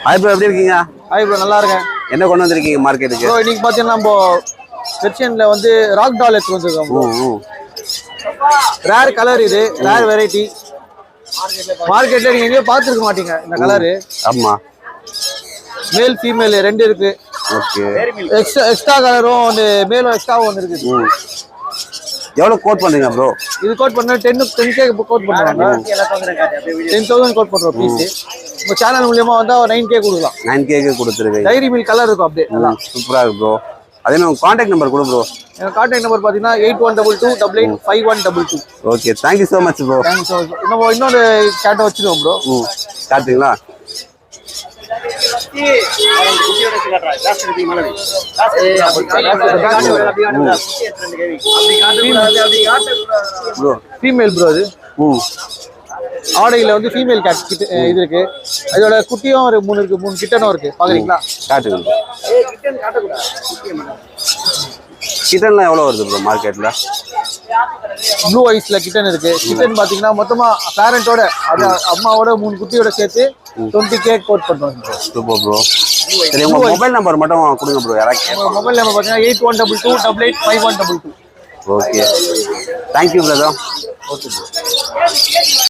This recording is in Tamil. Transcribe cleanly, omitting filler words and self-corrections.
ஹாய் ப்ரோ, எப்படி இருக்கீங்க? ஹாய் ப்ரோ, நல்லா இருக்கேன். என்ன கொண்டு வந்திருக்கீங்க மார்க்கெட்டுக்கு? ப்ரோ இன்னைக்கு பார்த்தீங்கன்னா நம்ம செக்ஷன்ல வந்து ராக் டால் எடுத்து வந்திருக்கோம் ப்ரோ. ரேர் கலர், இது ரேர் வெரைட்டி. மார்க்கெட்ல நீங்க எங்கேயும் பார்த்துருக்க மாட்டீங்க இந்த கலரு. ஆமா, மேல் ஃபீமேல் ரெண்டு இருக்கு. ஓகே. எக்ஸ்ட்ரா கலரும் வந்து மேலும் எக்ஸ்ட்ராவும் வந்து இருக்கு. எவ்வளவு கோட் பண்றீங்க ப்ரோ? இது கோட் பண்ணா 10K கோட் பண்ணுவாங்க. 10,000 கோட் பண்றோம் பீஸ். உங்க சேனல் மூலமா வந்தா 9K கொடுக்கலாம். 9K கொடுத்துருக்கீங்க. டைரி மில் கலர் இருக்கும் அப்படியே. சூப்பரா இருக்கு ப்ரோ. அதே நம்ம கான்டாக்ட் நம்பர் கொடு ப்ரோ. எங்க கான்டாக்ட் நம்பர் பாத்தீங்கன்னா 8122885122. Okay, thank you so much bro. Thanks so much. நம்ம இன்னொரு கேட்ட வச்சிருக்கோம் ப்ரோ. காட்டுங்களா? Female bro. அது ஆடையில வந்து ஃபீமேல் கேட் கிட்ட இது இருக்கு. அதோட குட்டியும் ஒரு 3 இருக்கு, 3 கிட்டனும் இருக்கு. பாக்குறீங்களா? காட்டுங்க. கிட்டன்லாம் எவ்வளவு வருது ப்ரோ மார்க்கெட்ல? ப்ளூ ஐஸ்ல கிட்டன் இருக்கு. கிட்டன் பாத்தீங்கன்னா மொத்தமா பேரண்டோட அது அம்மாவோட 3 குட்டியோட சேர்த்து 20K கோட் பண்றாங்க. Super bro. சரி, உங்க மொபைல் நம்பர் மட்டும் கொடுங்க ப்ரோ. யாராவது மொபைல் நம்பர் பாத்தீங்கன்னா 8122885122. Okay, thank you brother. Okay bro.